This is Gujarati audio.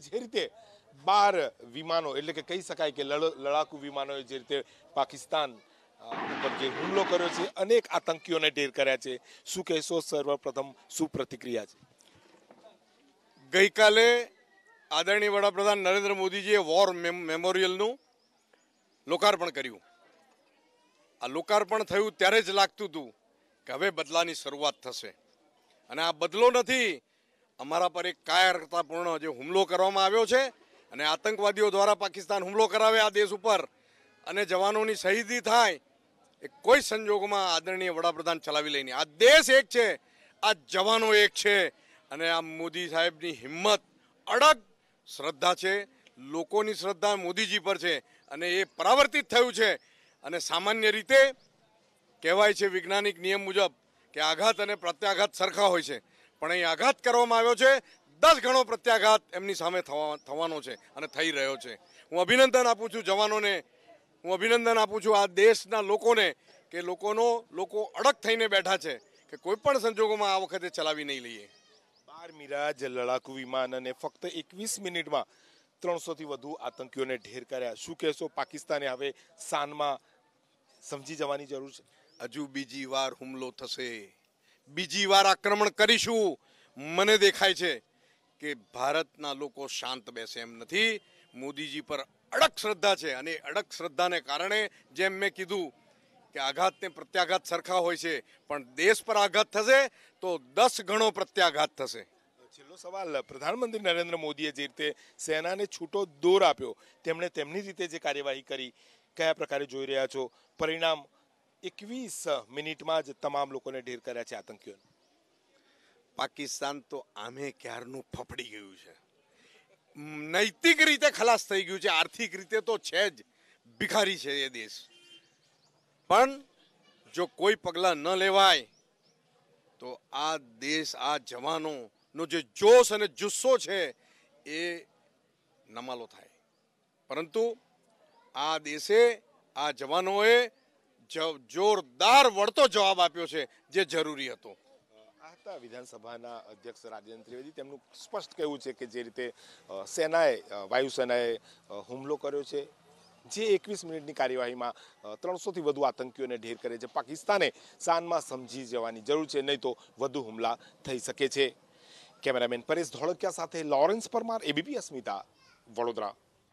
જે રીતે 12 વિમાનો એટલે કે કહી શકાય કે લડાકુ વિમાનોએ જે રીતે પાકિસ્તાન ઉપર જે હુમલો કર્યો છે, અનેક આતંકીઓને ઢેર કર્યા છે, શું કહેશો? સર્વપ્રથમ શું પ્રતિક્રિયા છે? ગઈકાલે આદરણીય વડાપ્રધાન નરેન્દ્ર મોદીજીએ વોર મેમોરિયલનું લોકાર્પણ કર્યું. આ લોકાર્પણ થયું ત્યારે જ લાગતું હતું કે હવે બદલાની શરૂઆત થશે. અને આ બદલો નથી, અમારા પર એક કાયરતાપૂર્ણ જે હુમલો કરવામાં આવ્યો છે અને આતંકવાદીઓ દ્વારા પાકિસ્તાન હુમલો કરાવે આ દેશ ઉપર અને જવાનોની શહીદી થાય, એ કોઈ સંજોગોમાં આદરણીય વડાપ્રધાન ચલાવી લઈને. આ દેશ એક છે, આ જવાનો એક છે અને આ મોદી સાહેબની હિંમત, અડગ શ્રદ્ધા છે, લોકોની શ્રદ્ધા મોદીજી પર છે અને એ પરાવર્તિત થયું છે. અને સામાન્ય રીતે કહેવાય છે વૈજ્ઞાનિક નિયમ મુજબ કે આઘાત અને પ્રત્યાઘાત સરખા હોય છે, પણ અહીં આઘાત કરવામાં આવ્યો છે, 10 ગણો પ્રત્યાઘાત એમની સામે થવાનો છે અને થઈ રહ્યો છે. હું અભિનંદન આપું છું જવાનોને, હું અભિનંદન આપું છું આ દેશના લોકોને કે લોકો અડગ થઈને બેઠા છે કે કોઈ પણ સંજોગોમાં આ વખતે ચલાવી નહીં લઈએ. 12 મિરાજ લડાકુ વિમાન અને ફક્ત 21 મિનિટમાં 300થી વધુ આતંકીઓને ઢેર કર્યા. શું કહેશો? પાકિસ્તાને હવે શાનમાં સમજી જવાની જરૂર છે. હજુ બીજી વાર હુમલો થશે, બીજી વાર આક્રમણ કરીશું. મને દેખાય છે કે ભારતના લોકો શાંત બેસે એમ નથી. મોદીજી પર અડગ શ્રદ્ધા છે અને અડગ શ્રદ્ધાને કારણે જેમ મેં કીધું કે આઘાત ને પ્રત્યાઘાત સરખા હોય છે, પણ દેશ પર આઘાત થશે તો 10 ગણો પ્રત્યાઘાત થશે. છેલ્લો સવાલ, પ્રધાનમંત્રી નરેન્દ્ર મોદીએ જે રીતે સેનાને છૂટો દોર આપ્યો, તેમણે તેમની રીતે જે કાર્યવાહી કરી, કયા પ્રકારે જોઈ રહ્યા છો પરિણામ? 21 મિનિટમાં જ તમામ લોકોને ઢેર કર્યા છે આતંકીઓને. પાકિસ્તાન તો આમે ક્યારનું ફફડી ગયું છે, નૈતિક રીતે ખલાસ થઈ ગયું છે, આર્થિક રીતે તો છે જ ભિખારી છે એ દેશ. પણ જો કોઈ પગલાં ન લેવાય તો આ દેશ, આ જવાનોનો જે જોશ અને જુસ્સો છે એ નમાલો થાય. પરંતુ આ દેશે, આ જવાનોએ જોરદાર વળતો જવાબ આપ્યો છે જે જરૂરી હતો. આ હતા વિધાનસભાના અધ્યક્ષ રાજેન્દ્ર ત્રિવેદી. તેમનું સ્પષ્ટ કહેવું છે કે જે રીતે સેનાએ, વાયુસેનાએ હુમલો કર્યો છે, જે 21 મિનિટની કાર્યવાહીમાં 300થી વધુ આતંકીઓને ઢેર કરે છે, પાકિસ્તાને શાનમાં સમજી જવાની જરૂર છે, નહીં તો વધુ હુમલા થઈ શકે છે. કેમેરામેન પરેશ ધોળકિયા સાથે લોરેન્સ પરમાર, એબીપી અસ્મિતા, વડોદરા.